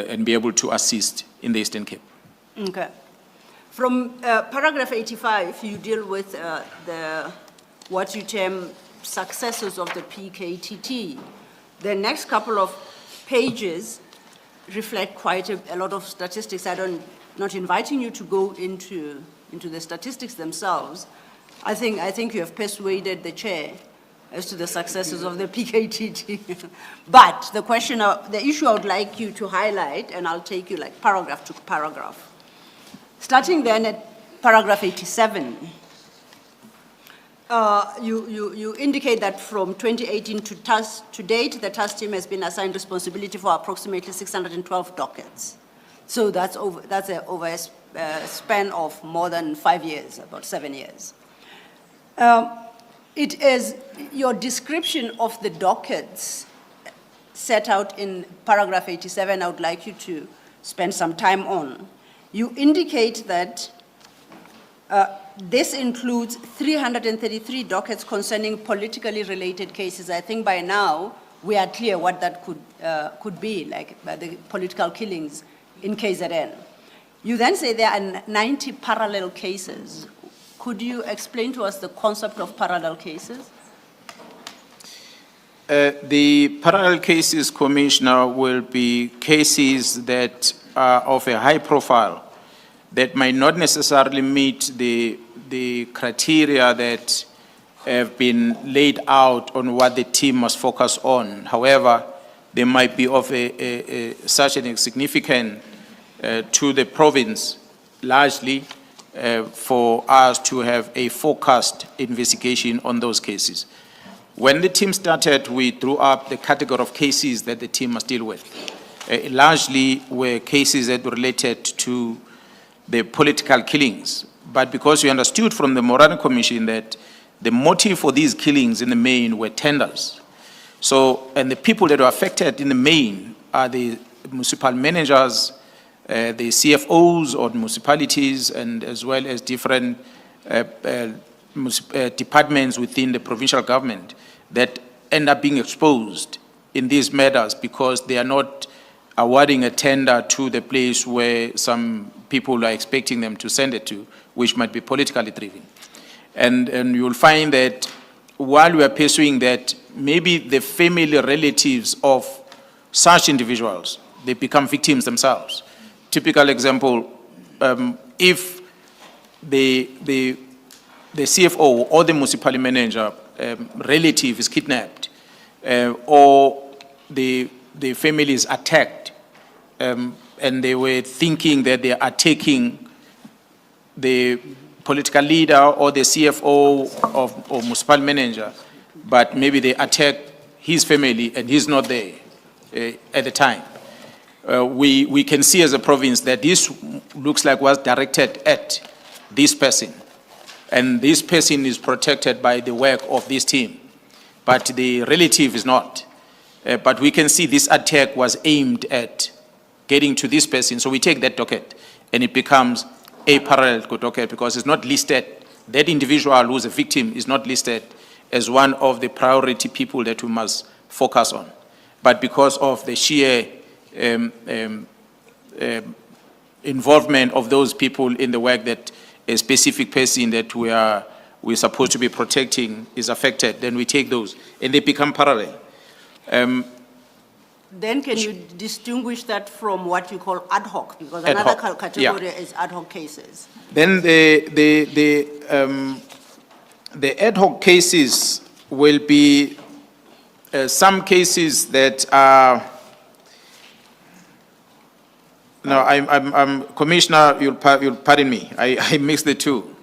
and be able to assist in the Eastern Cape. Okay. From paragraph 85, you deal with what you term successes of the PKTT. The next couple of pages reflect quite a lot of statistics. Not inviting you to go into the statistics themselves. I think you have persuaded the chair as to the successes of the PKTT. But the issue I would like you to highlight, and I'll take you like paragraph to paragraph. Starting then at paragraph 87, you indicate that from 2018 to date, the task team has been assigned responsibility for approximately 612 dockets. So that's over a span of more than 5 years, about 7 years. It is your description of the dockets set out in paragraph 87 I would like you to spend some time on. You indicate that this includes 333 dockets concerning politically related cases. I think by now we are clear what that could be, like the political killings in KZN. You then say there are 90 parallel cases. Could you explain to us the concept of parallel cases? The parallel cases, Commissioner, will be cases that are of a high profile that might not necessarily meet the criteria that have been laid out on what the team must focus on. However, they might be of such a significant to the province, largely, for us to have a focused investigation on those cases. When the team started, we drew up the category of cases that the team must deal with. Largely were cases that related to the political killings. But because we understood from the Morani Commission that the motive for these killings in the main were tenders. So, and the people that were affected in the main are the municipal managers, the CFOs or municipalities, and as well as different departments within the provincial government that end up being exposed in these matters because they are not awarding a tender to the place where some people are expecting them to send it to, which might be politically driven. And you'll find that while we are pursuing that, maybe the family relatives of such individuals, they become victims themselves. Typical example, if the CFO or the municipal manager relative is kidnapped or the family is attacked and they were thinking that they are taking the political leader or the CFO or municipal manager, but maybe they attack his family and he's not there at the time. We can see as a province that this looks like was directed at this person. And this person is protected by the work of this team, but the relative is not. But we can see this attack was aimed at getting to this person. So we take that docket and it becomes a parallel docket because it's not listed. That individual who's a victim is not listed as one of the priority people that we must focus on. But because of the sheer involvement of those people in the work that a specific person that we're supposed to be protecting is affected, then we take those and they become parallel. Then can you distinguish that from what you call ad hoc? Because another category is ad hoc cases. Then the ad hoc cases will be some cases that are. No, I'm Commissioner, you'll pardon me, I mixed the two.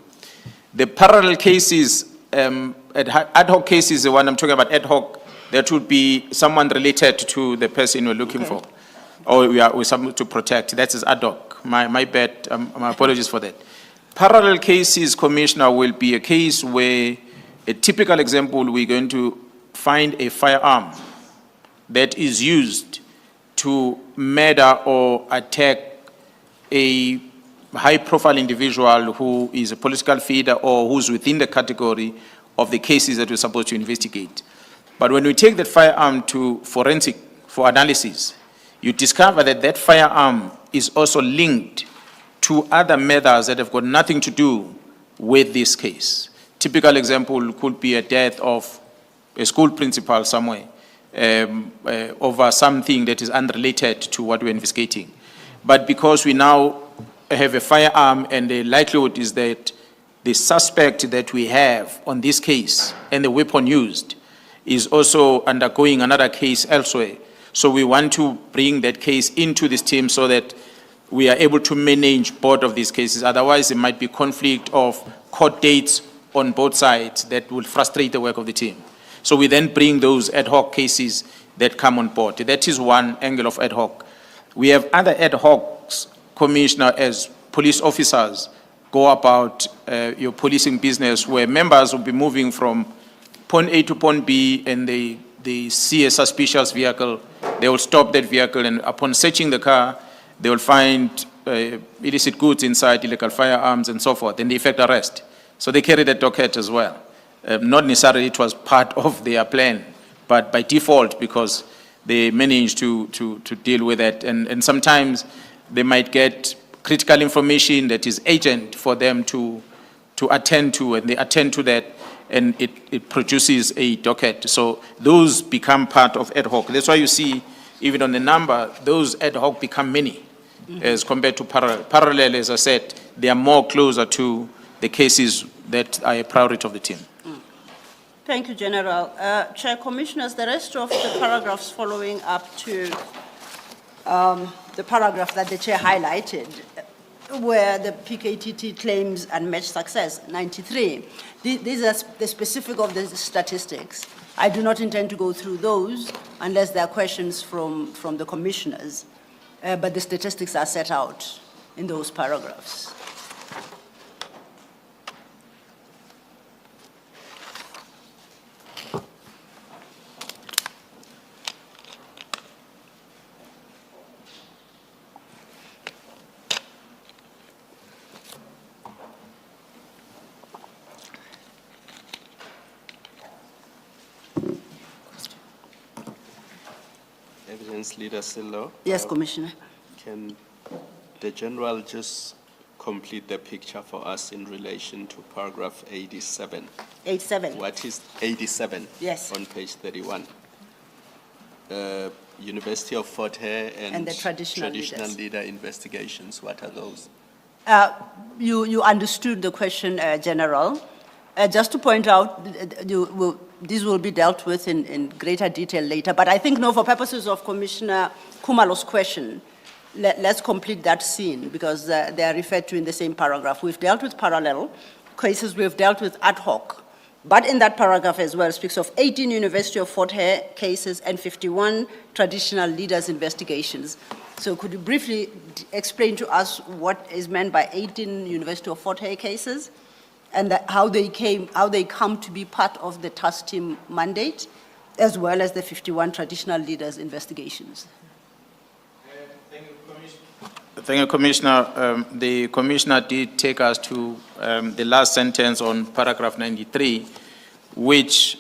The parallel cases, ad hoc cases, the one I'm talking about ad hoc, that would be someone related to the person we're looking for, or we're supposed to protect. That is ad hoc. My bad, my apologies for that. Parallel cases, Commissioner, will be a case where, a typical example, we're going to find a firearm that is used to murder or attack a high-profile individual who is a political figure or who's within the category of the cases that we're supposed to investigate. But when we take that firearm to forensic for analysis, you discover that that firearm is also linked to other matters that have got nothing to do with this case. Typical example could be a death of a school principal somewhere over something that is unrelated to what we're investigating. But because we now have a firearm and the likelihood is that the suspect that we have on this case and the weapon used is also undergoing another case elsewhere. So we want to bring that case into this team so that we are able to manage both of these cases. Otherwise, there might be conflict of court dates on both sides that will frustrate the work of the team. So we then bring those ad hoc cases that come on board. That is one angle of ad hoc. We have other ad hocs, Commissioner, as police officers go about your policing business, where members will be moving from point A to point B and they see a suspicious vehicle. They will stop that vehicle, and upon searching the car, they will find illicit goods inside, illegal firearms and so forth, and they effect arrest. So they carry that docket as well. Not necessarily it was part of their plan, but by default, because they managed to deal with it. And sometimes they might get critical information that is urgent for them to attend to, and they attend to that, and it produces a docket. So those become part of ad hoc. That's why you see, even on the number, those ad hoc become many as compared to parallel. Parallel, as I said, they are more closer to the cases that are a priority of the team. Thank you, General. Chair, Commissioners, the rest of the paragraphs following up to the paragraph that the Chair highlighted, where the PKTT claims unmatched success, 93. These are the specific of the statistics. I do not intend to go through those unless there are questions from the Commissioners, but the statistics are set out in those paragraphs. Evidence Leader Sillo. Yes, Commissioner. Can the General just complete the picture for us in relation to paragraph 87? 87. What is 87? Yes. On page 31. University of Fort Hare and the traditional leader investigations. What are those? You understood the question, General. Just to point out, this will be dealt with in greater detail later, but I think, no, for purposes of Commissioner Khumalo's question, let's complete that scene because they are referred to in the same paragraph. We've dealt with parallel cases, we've dealt with ad hoc, but in that paragraph as well speaks of 18 University of Fort Hare cases and 51 traditional leaders investigations. So could you briefly explain to us what is meant by 18 University of Fort Hare cases? And how they come to be part of the task team mandate, as well as the 51 traditional leaders investigations. Thank you, Commissioner. The Commissioner did take us to the last sentence on paragraph 93, which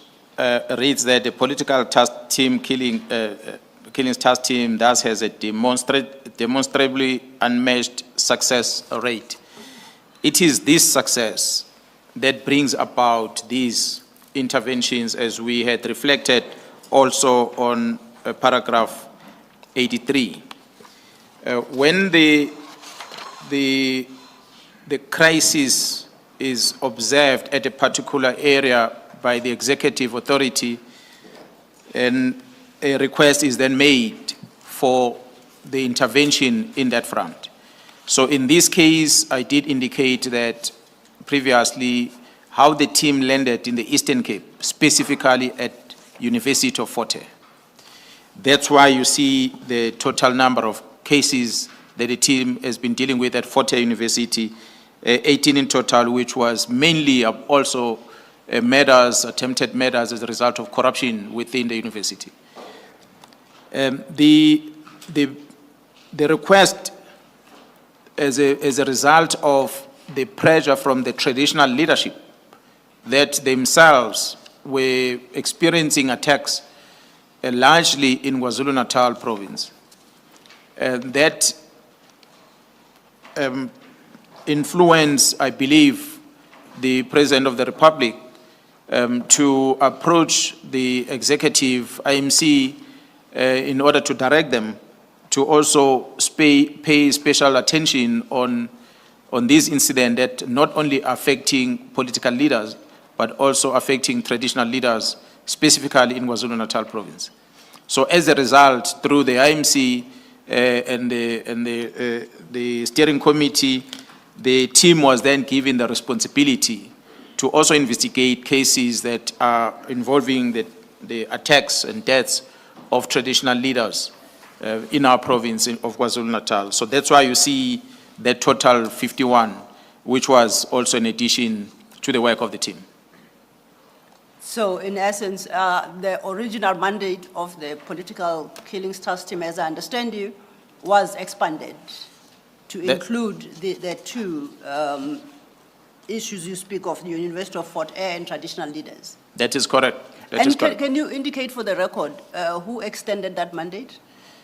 reads that the political task team killings task team thus has a demonstrably unmatched success rate. It is this success that brings about these interventions, as we had reflected also on paragraph 83. When the crisis is observed at a particular area by the executive authority, and a request is then made for the intervention in that front. So in this case, I did indicate that previously how the team landed in the Eastern Cape, specifically at University of Fort Hare. That's why you see the total number of cases that the team has been dealing with at Fort Hare University, 18 in total, which was mainly also attempted murders as a result of corruption within the university. The request as a result of the pressure from the traditional leadership that themselves were experiencing attacks largely in KwaZulu-Natal province. that influence, I believe, the President of the Republic to approach the executive IMC in order to direct them to also pay special attention on this incident that not only affecting political leaders, but also affecting traditional leaders, specifically in KwaZulu-Natal province. So as a result, through the IMC and the steering committee, the team was then given the responsibility to also investigate cases that are involving the attacks and deaths of traditional leaders in our province of KwaZulu-Natal. So that's why you see the total 51, which was also in addition to the work of the team. So in essence, the original mandate of the political killings task team, as I understand you, was expanded to include the two issues you speak of, the University of Fort Hare and traditional leaders. That is correct. That is correct. Can you indicate for the record who extended that mandate?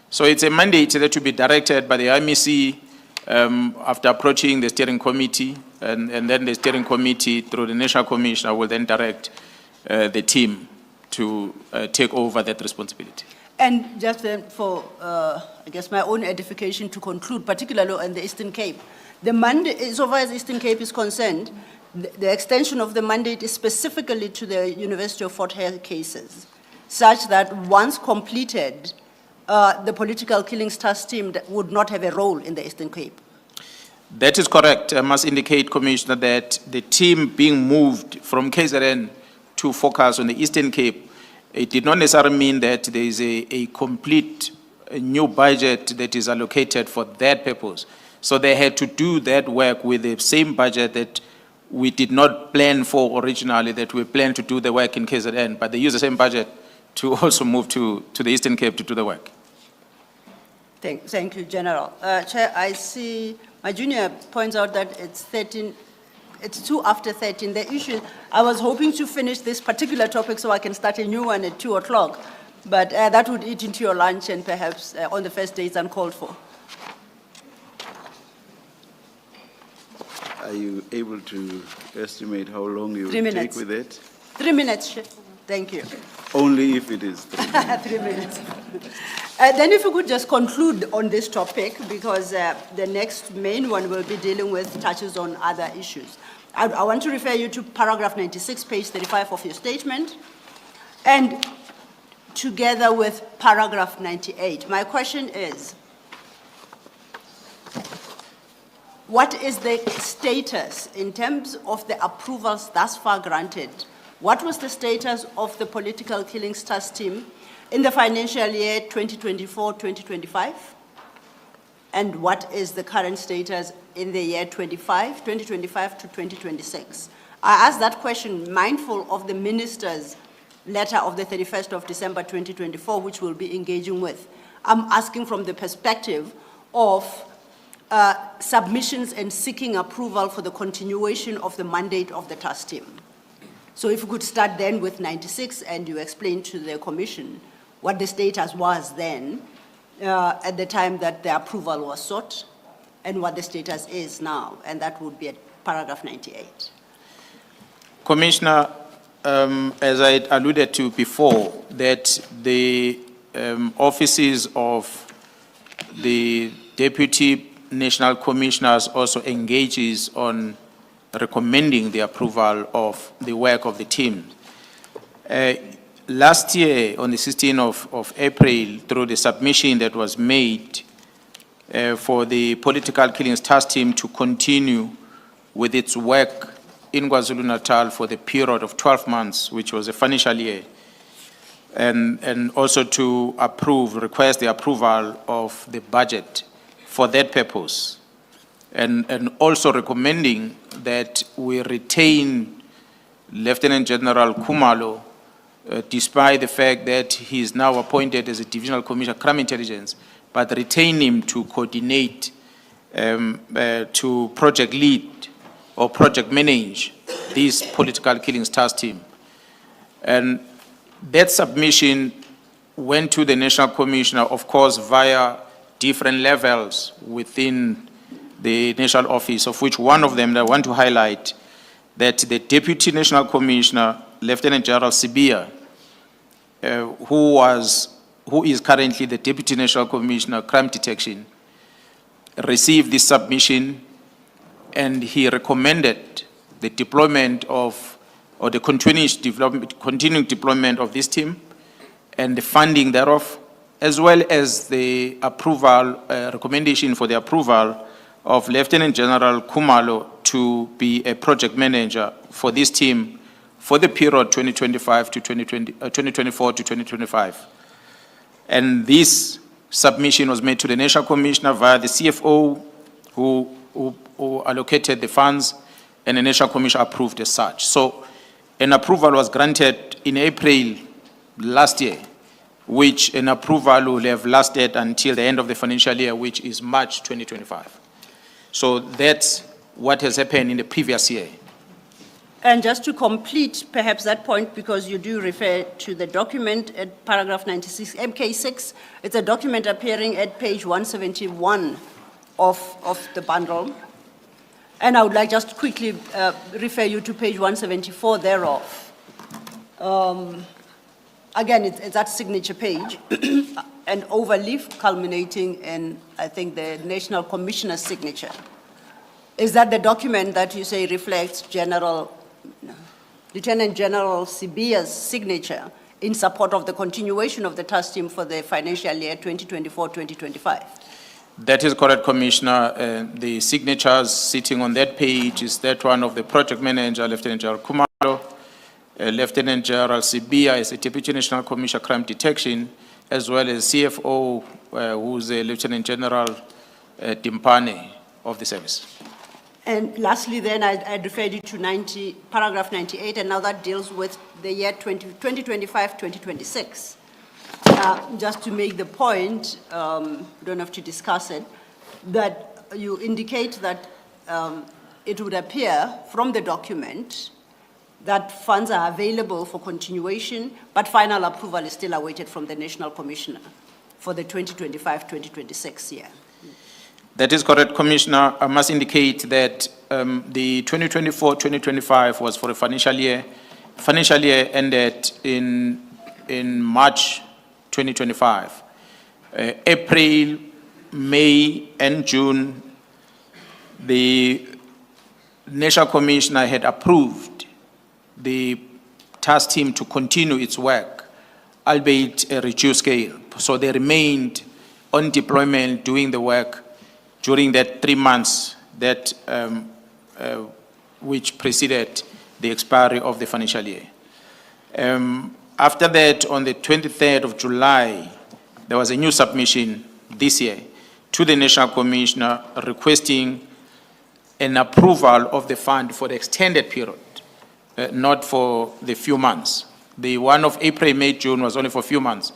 So it's a mandate that will be directed by the IMC after approaching the steering committee, and then the steering committee through the National Commissioner will then direct the team to take over that responsibility. And just then for, I guess, my own edification to conclude, particularly on the Eastern Cape, the mandate, so far as Eastern Cape is concerned, the extension of the mandate is specifically to the University of Fort Hare cases, such that once completed, the political killings task team would not have a role in the Eastern Cape. That is correct. I must indicate, Commissioner, that the team being moved from KZN to focus on the Eastern Cape, it did not necessarily mean that there is a complete new budget that is allocated for that purpose. So they had to do that work with the same budget that we did not plan for originally, that we planned to do the work in KZN, but they use the same budget to also move to the Eastern Cape to do the work. Thank you, General. Chair, I see my junior points out that it's 13, it's 2 after 13. The issue, I was hoping to finish this particular topic so I can start a new one at 2 o'clock, but that would eat into your lunch and perhaps on the first day it's uncalled for. Are you able to estimate how long you 3 will minutes. take with it? 3 minutes, Chair. Thank you. Only if it is 3 minutes. 3 minutes. Then if you could just conclude on this topic, because the next main one will be dealing with touches on other issues. I want to refer you to paragraph 96, page 35 of your statement, and together with paragraph 98. My question is, what is the status in terms of the approvals thus far granted? What was the status of the political killings task team in the financial year 2024-2025? And what is the current status in the year 2025 to 2026? I ask that question mindful of the minister's letter of the 31st of December 2024, which we'll be engaging with. I'm asking from the perspective of submissions and seeking approval for the continuation of the mandate of the task team. So if we could start then with 96 and you explain to the commission what the status was then at the time that the approval was sought and what the status is now, and that would be at paragraph 98. Commissioner, as I alluded to before, that the offices of the Deputy National Commissioners also engages on recommending the approval of the work of the team. Last year, on the 16th of April, through the submission that was made for the political killings task team to continue with its work in KwaZulu-Natal for the period of 12 months, which was a financial year, and also to request the approval of the budget for that purpose. And also recommending that we retain Lieutenant General Khumalo, despite the fact that he is now appointed as a Divisional Commissioner of Crime Intelligence, but retain him to coordinate, to project lead or project manage this political killings task team. And that submission went to the National Commissioner, of course, via different levels within the national office, of which one of them that I want to highlight, that the Deputy National Commissioner, Lieutenant General Sibia, who is currently the Deputy National Commissioner, Crime Detection, received this submission, and he recommended the deployment of, or the continuing deployment of this team and the funding thereof, as well as the approval, recommendation for the approval of Lieutenant General Khumalo to be a project manager for this team for the period 2024 to 2025. And this submission was made to the National Commissioner via the CFO, who allocated the funds, and the National Commissioner approved as such. So an approval was granted in April last year, which an approval will have lasted until the end of the financial year, which is March 2025. So that's what has happened in the previous year. And just to complete perhaps that point, because you do refer to the document at paragraph 96, MK6, it's a document appearing at page 171 of the bundle. And I would like just to quickly refer you to page 174 thereof. Again, it's that signature page, an overleaf culminating in, I think, the National Commissioner's signature. Is that the document that you say reflects Lieutenant General Sibia's signature in support of the continuation of the task team for the financial year 2024-2025? That is correct, Commissioner. The signatures sitting on that page is that one of the project manager, Lieutenant General Khumalo, Lieutenant General Sibia is a Deputy National Commissioner Crime Detection, as well as CFO, who's a Lieutenant General Timpane of the service. And lastly, then, I referred you to paragraph 98, and now that deals with the year 2025-2026. Just to make the point, we don't have to discuss it, that you indicate that it would appear from the document that funds are available for continuation, but final approval is still awaited from the National Commissioner for the 2025-2026 year. That is correct, Commissioner. I must indicate that the 2024-2025 was for a financial year. Financial year ended in March 2025. April, May, and June, the National Commissioner had approved the task team to continue its work, albeit a reduced scale. So they remained on deployment doing the work during that 3 months that which preceded the expiry of the financial year. After that, on the 23rd of July, there was a new submission this year to the National Commissioner requesting an approval of the fund for the extended period, not for the few months. The one of April, May, June was only for a few months,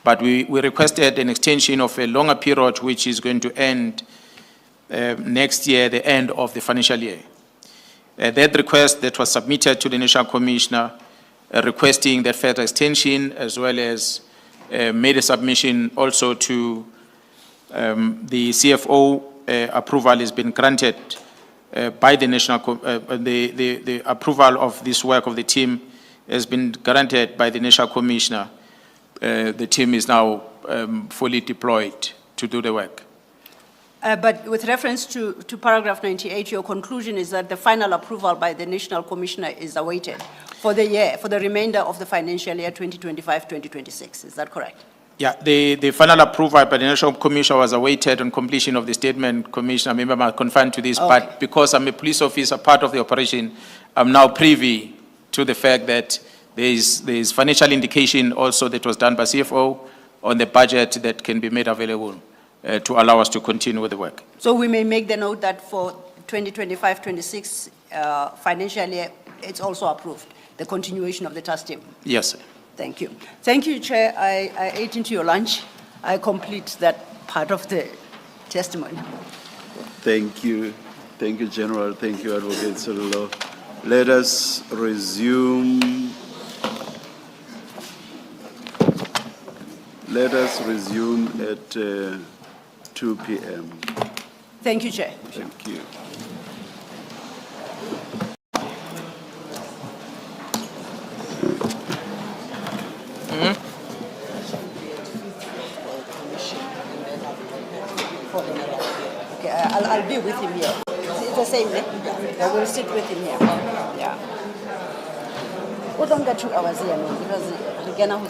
but we requested an extension of a longer period, which is going to end next year, the end of the financial year. That request that was submitted to the National Commissioner requesting that further extension, as well as made a submission also to the CFO. Approval has been granted by the National, the approval of this work of the team has been granted by the National Commissioner. The team is now fully deployed to do the work. But with reference to paragraph 98, your conclusion is that the final approval by the National Commissioner is awaited for the year, for the remainder of the financial year 2025-2026. Is that correct? Yeah, the final approval by the National Commissioner was awaited on completion of the statement. Commissioner, I remember I'm confined to this, Okay. but because I'm a police officer, part of the operation, I'm now privy to the fact that there is financial indication also that was done by CFO on the budget that can be made available to allow us to continue with the work. So we may make the note that for 2025-26 financial year, it's also approved, the continuation of the task team. Yes, sir. Thank you. Thank you, Chair. I ate into your lunch. I complete that part of the testimony. Thank you. Thank you, General. Thank you, Advocate Sololo. Let us resume. Let us resume at 2 p.m. Thank you, Chair. Thank you. Okay, I'll be with him here. It's the same, eh? I will sit with him here. Yeah. We don't get 2 hours here, no, because again, I'm